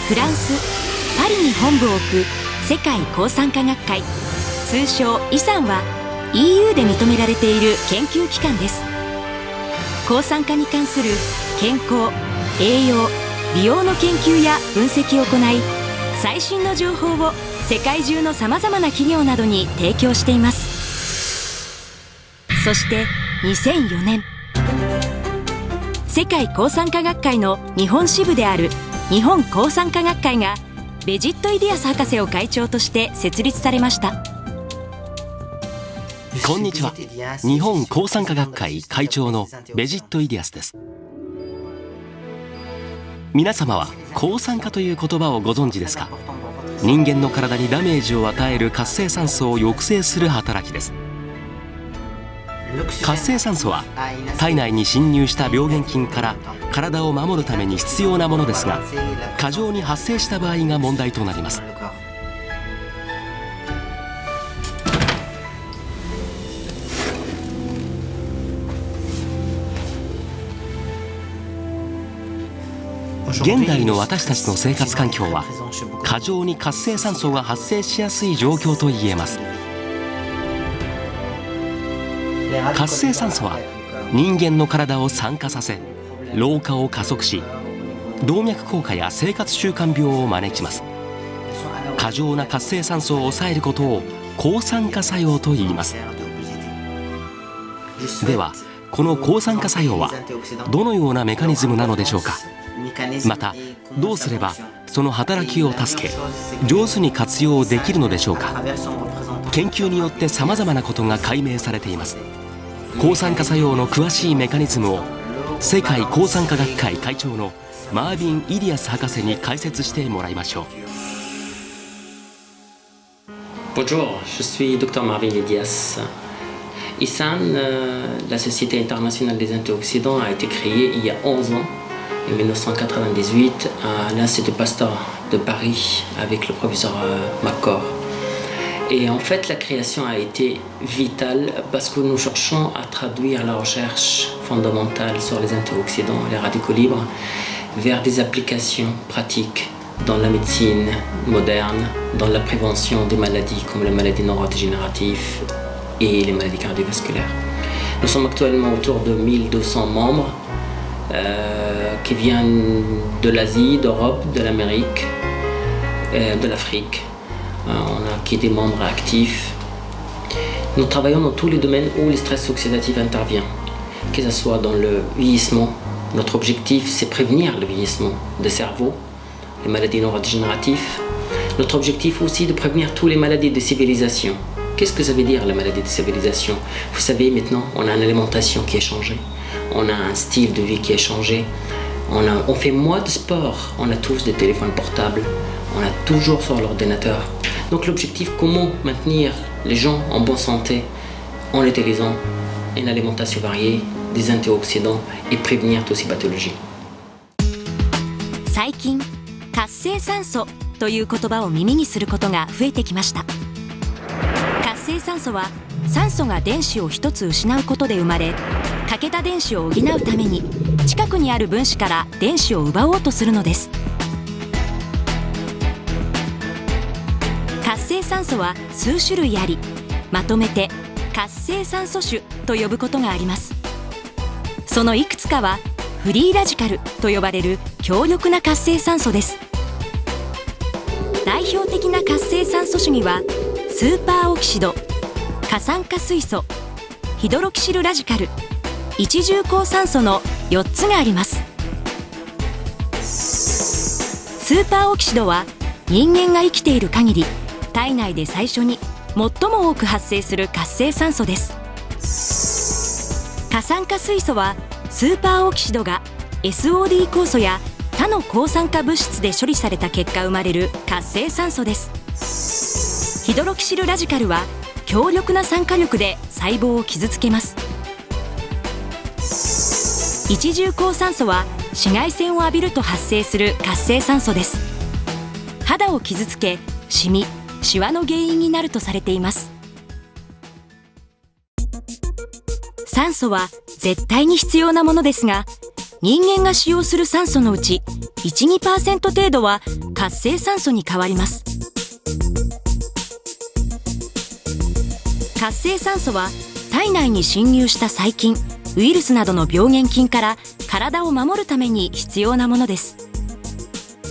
フランス・パリに本部を置く世界抗酸化学会、通称ISANは EU で認められている研究機関です。抗酸化に関する健康、栄養、美容の研究や分析を行い、最新の情報を世界中のさまざまな企業などに提供しています。そして2004年、世界抗酸化学会の日本支部である日本抗酸化学会がベジット・イディアス博士を会長として設立されました。こんにちは。日本抗酸化学会会長のベジット・イディアスです。皆様は抗酸化という言葉をご存知ですか？人間の体にダメージを与える活性酸素を抑制する働きです。活性酸素は体内に侵入した病原菌から体を守るために必要なものですが、過剰に発生した場合が問題となります。現代の私たちの生活環境は過剰に活性酸素が発生しやすい状況と言えます。活性酸素は人間の体を酸化させ、老化を加速し、動脈硬化や生活習慣病を招きます。過剰な活性酸素を抑えることを抗酸化作用と言います。では、この抗酸化作用はどのようなメカニズムなのでしょうか？また、どうすればその働きを助け、上手に活用できるのでしょうか？研究によってさまざまなことが解明されています。抗酸化作用の詳しいメカニズムを世界抗酸化学会会長のマービン・イディアス博士に解説してもらいましょう。Bonjour, je suis Dr Marvin Idias. ISAN, la Société internationale des antioxydants, a été créée il y a 11 ans, en 1998, à l'Institut Pasteur de Paris, avec le professeur McCord. Et en fait, la création a été vitale parce que nous cherchons à traduire la recherche fondamentale sur les antioxydants, les radicaux libres, vers des applications pratiques dans la médecine moderne, dans la prévention des maladies comme les maladies neurodégénératives et les maladies cardiovasculaires. Nous sommes actuellement autour de 1200 membres qui viennent de l'Asie, d'Europe, de l'Amérique, de l'Afrique. On a qui des membres actifs. Nous travaillons dans tous les domaines où le stress oxydatif intervient, que ce soit dans le vieillissement. Notre objectif, c'est prévenir le vieillissement des cerveaux, les maladies neurodégénératives. Notre objectif aussi de prévenir toutes les maladies de civilisation. Qu'est-ce que ça veut dire, la maladie de civilisation? Vous savez, maintenant, on a une alimentation qui a changé. On a un style de vie qui a changé. On fait moins de sport. On a tous des téléphones portables. On a toujours sur l'ordinateur. Donc l'objectif, comment maintenir les gens en bonne santé en utilisant une alimentation variée, des antioxydants et prévenir toutes ces pathologies. 最近、活性酸素という言葉を耳にすることが増えてきました。活性酸素は酸素が電子を一つ失うことで生まれ、欠けた電子を補うために近くにある分子から電子を奪おうとするのです。活性酸素は数種類あり、まとめて活性酸素種と呼ぶことがあります。そのいくつかはフリーラジカルと呼ばれる強力な活性酸素です。代表的な活性酸素種にはスーパーオキシド、過酸化水素、ヒドロキシルラジカル、一重抗酸素の4つがあります。スーパーオキシドは人間が生きている限り体内で最初に最も多く発生する活性酸素です。過酸化水素はスーパーオキシドが SOD 酵素や他の抗酸化物質で処理された結果生まれる活性酸素です。ヒドロキシルラジカルは強力な酸化力で細胞を傷つけます。一重抗酸素は紫外線を浴びると発生する活性酸素です。肌を傷つけ、シミ、シワの原因になるとされています。酸素は絶対に必要なものですが、人間が使用する酸素のうち 1-2% 程度は活性酸素に変わります。活性酸素は体内に侵入した細菌、ウイルスなどの病原菌から体を守るために必要なものです。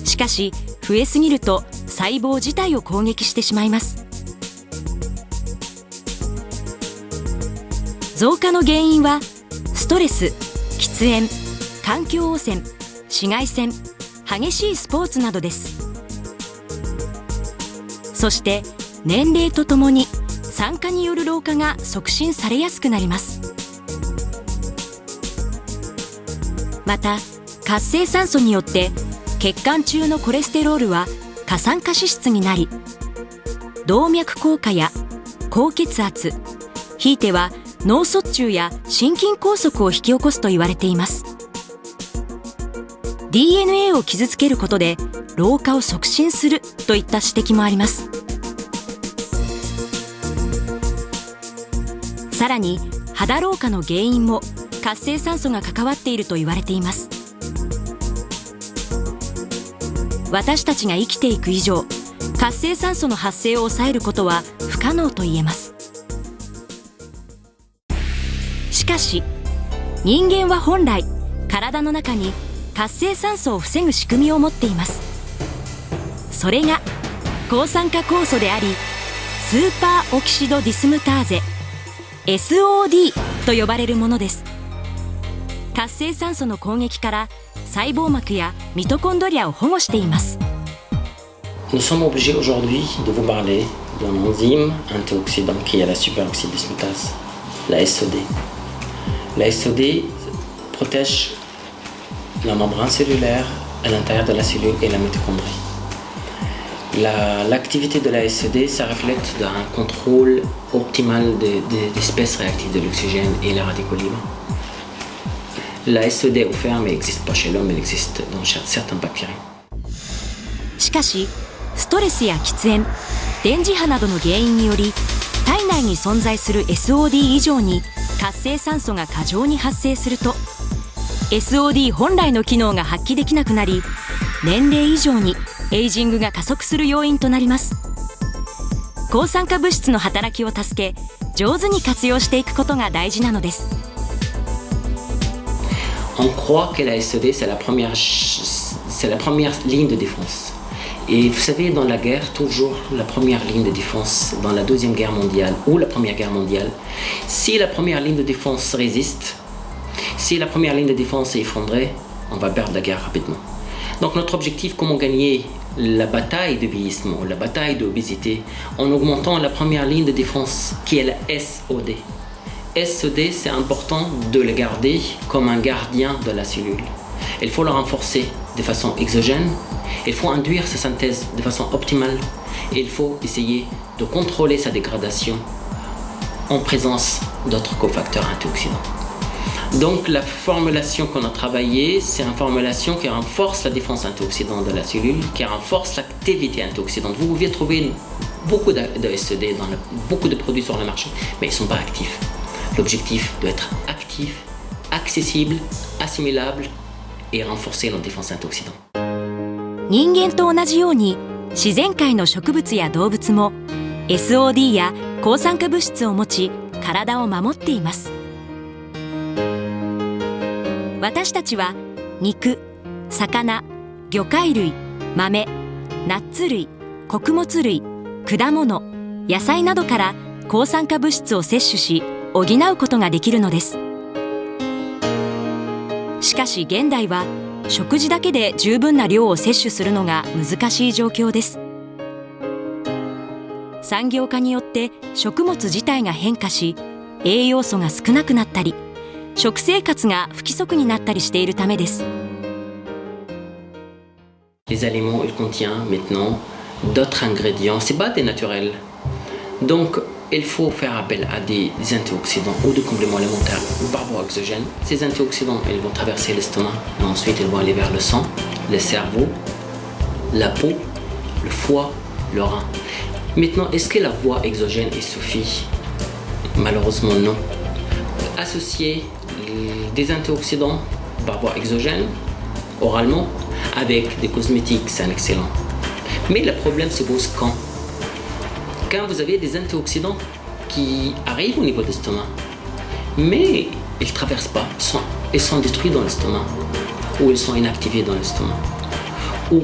しかし増えすぎると細胞自体を攻撃してしまいます。増加の原因はストレス、喫煙、環境汚染、紫外線、激しいスポーツなどです。そして年齢とともに酸化による老化が促進されやすくなります。また活性酸素によって血管中のコレステロールは過酸化脂質になり、動脈硬化や高血圧、ひいては脳卒中や心筋梗塞を引き起こすと言われています。 DNA を傷つけることで老化を促進するといった指摘もあります。さらに肌老化の原因も活性酸素が関わっていると言われています。私たちが生きていく以上、活性酸素の発生を抑えることは不可能と言えます。しかし人間は本来体の中に活性酸素を防ぐ仕組みを持っています。それが抗酸化酵素であり、スーパーオキシドディスムターゼ SOD と呼ばれるものです。活性酸素の攻撃から細胞膜やミトコンドリアを保護しています。 Nous sommes obligés aujourd'hui de vous parler d'un enzyme antioxydant qui est la superoxydismutase, la SOD. La SOD protège la membrane cellulaire à l'intérieur de la cellule et la mitochondrie. L'activité de la SOD, ça reflète un contrôle optimal des espèces réactives de l'oxygène et les radicaux libres. La SOD au ferme n'existe pas chez l'homme, elle existe dans certaines bactéries. しかしストレスや喫煙、電磁波などの原因により体内に存在する SOD 以上に活性酸素が過剰に発生すると SOD 本来の機能が発揮できなくなり、年齢以上にエイジングが加速する要因となります。抗酸化物質の働きを助け、上手に活用していくことが大事なのです。On croit que la SOD c'est la première ligne de défense. Et vous savez, dans la guerre, toujours la première ligne de défense, dans la Deuxième Guerre mondiale ou la Première Guerre mondiale, si la première ligne de défense résiste, si la première ligne de défense est effondrée, on va perdre la guerre rapidement. Donc notre objectif, comment gagner la bataille de vieillissement, la bataille de l'obésité, en augmentant la première ligne de défense qui est la SOD. SOD, c'est important de le garder comme un gardien de la cellule. Il faut le renforcer de façon exogène, il faut induire sa synthèse de façon optimale et il faut essayer de contrôler sa dégradation en présence d'autres cofacteurs antioxydants. Donc la formulation qu'on a travaillée, c'est une formulation qui renforce la défense antioxydante de la cellule, qui renforce l'activité antioxydante. Vous pouvez trouver beaucoup de SOD dans beaucoup de produits sur le marché, mais ils ne sont pas actifs. L'objectif doit être actif, accessible, assimilable et renforcer la défense antioxydante. 人間と同じように自然界の植物や動物も SOD や抗酸化物質を持ち体を守っています。私たちは肉、魚、魚介類、豆、ナッツ類、穀物類、果物、野菜などから抗酸化物質を摂取し補うことができるのです。しかし現代は食事だけで十分な量を摂取するのが難しい状況です。産業化によって食物自体が変化し、栄養素が少なくなったり、食生活が不規則になったりしているためです。Les aliments, ils contiennent maintenant d'autres ingrédients, c'est pas des naturels. Donc il faut faire appel à des antioxydants ou des compléments alimentaires par voie exogène. Ces antioxydants, ils vont traverser l'estomac et ensuite ils vont aller vers le sang, le cerveau, la peau, le foie, le rein. Maintenant, est-ce que la voie exogène est suffit? Malheureusement non. Associer des antioxydants par voie exogène, oralement, avec des cosmétiques, c'est un excellent. Mais le problème se pose quand vous avez des antioxydants qui arrivent au niveau de l'estomac, mais ils ne traversent pas, ils sont détruits dans l'estomac, ou ils sont inactivés dans l'estomac, ou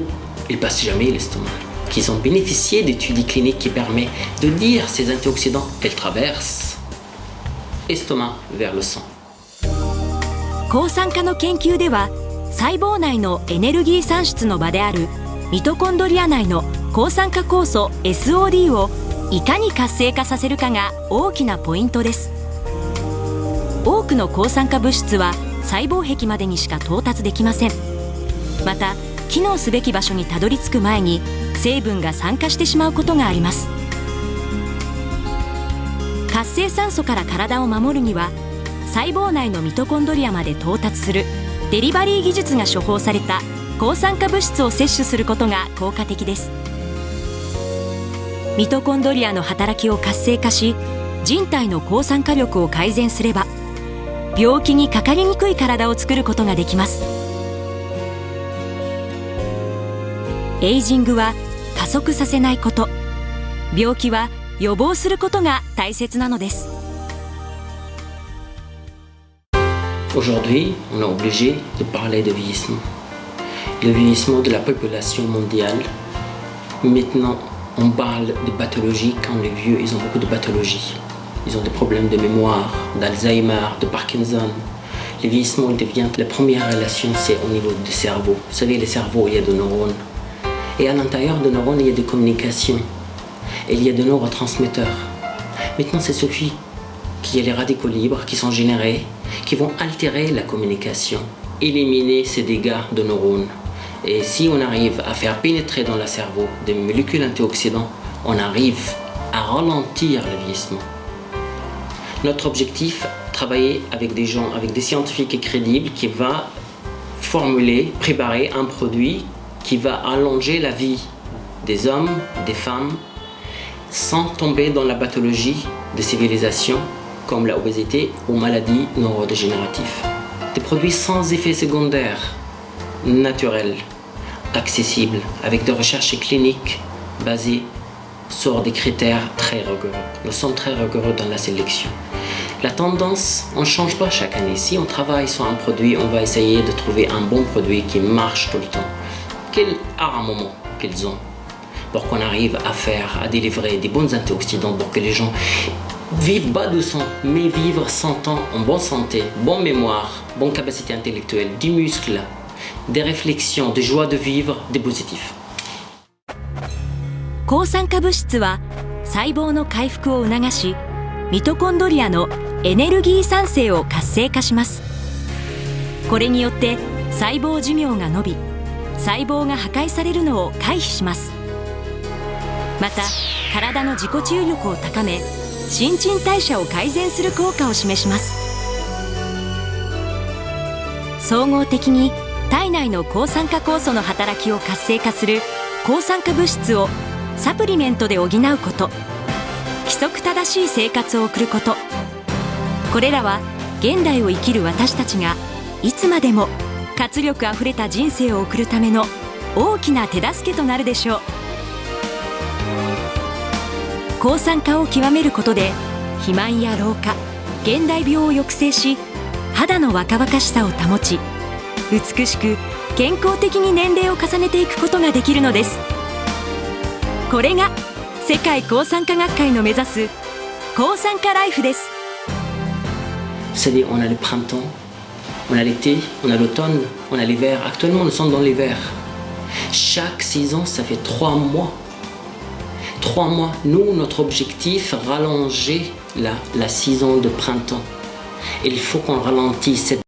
ils ne passent jamais l'estomac, qu'ils ont bénéficié d'études cliniques qui permettent de dire ces antioxydants, ils traversent l'estomac vers le sang. 抗酸化の研究では細胞内のエネルギー産出の場であるミトコンドリア内の抗酸化酵素 SOD をいかに活性化させるかが大きなポイントです。多くの抗酸化物質は細胞壁までにしか到達できません。また機能すべき場所にたどり着く前に成分が酸化してしまうことがあります。活性酸素から体を守るには細胞内のミトコンドリアまで到達するデリバリー技術が処方された抗酸化物質を摂取することが効果的です。ミトコンドリアの働きを活性化し、人体の抗酸化力を改善すれば病気にかかりにくい体を作ることができます。エイジングは加速させないこと、病気は予防することが大切なのです。Aujourd'hui, on est obligé de parler de vieillissement. Le vieillissement de la population mondiale. Maintenant, on parle de pathologies quand les vieux, ils ont beaucoup de pathologies. Ils ont des problèmes de mémoire, d'Alzheimer, de Parkinson. Le vieillissement devient la première relation, c'est au niveau du cerveau. Vous savez, le cerveau, il y a des neurones. Et à l'intérieur des neurones, il y a des communications. Et il y a des neurotransmetteurs. Maintenant, c'est suffit qu'il y ait les radicaux libres qui sont générés, qui vont altérer la communication, éliminer ces dégâts de neurones. Et si on arrive à faire pénétrer dans le cerveau des molécules antioxydants, on arrive à ralentir le vieillissement. Notre objectif, travailler avec des gens, avec des scientifiques crédibles qui vont formuler, préparer un produit qui va allonger la vie des hommes, des femmes, sans tomber dans la pathologie des civilisations comme l'obésité ou maladies neurodégénératives. Des produits sans effets secondaires, naturels, accessibles, avec des recherches cliniques basées sur des critères très rigoureux. Nous sommes très rigoureux dans la sélection. La tendance, on ne change pas chaque année. Si on travaille sur un produit, on va essayer de trouver un bon produit qui marche tout le temps. Quel armement qu'ils ont pour qu'on arrive à délivrer des bons antioxydants pour que les gens vivent bas de 100, mais vivre 100 ans en bonne santé, bonne mémoire, bonne capacité intellectuelle, du muscle, des réflexions, des joies de vivre, des positifs. 抗酸化物質は細胞の回復を促し、ミトコンドリアのエネルギー産生を活性化します。これによって細胞寿命が延び、細胞が破壊されるのを回避します。また体の自己治癒力を高め、新陳代謝を改善する効果を示します。総合的に体内の抗酸化酵素の働きを活性化する抗酸化物質をサプリメントで補うこと、規則正しい生活を送ること、これらは現代を生きる私たちがいつまでも活力あふれた人生を送るための大きな手助けとなるでしょう。抗酸化を極めることで肥満や老化、現代病を抑制し、肌の若々しさを保ち、美しく健康的に年齢を重ねていくことができるのです。これが世界抗酸化学会の目指す抗酸化ライフです。C'est-à-dire, on a le printemps, on a l'été, on a l'automne, on a l'hiver. Actuellement, nous sommes dans l'hiver. Chaque saison, ça fait 3 mois. 3 mois. Nous, notre objectif, rallonger la saison de printemps. Il faut qu'on ralentisse cette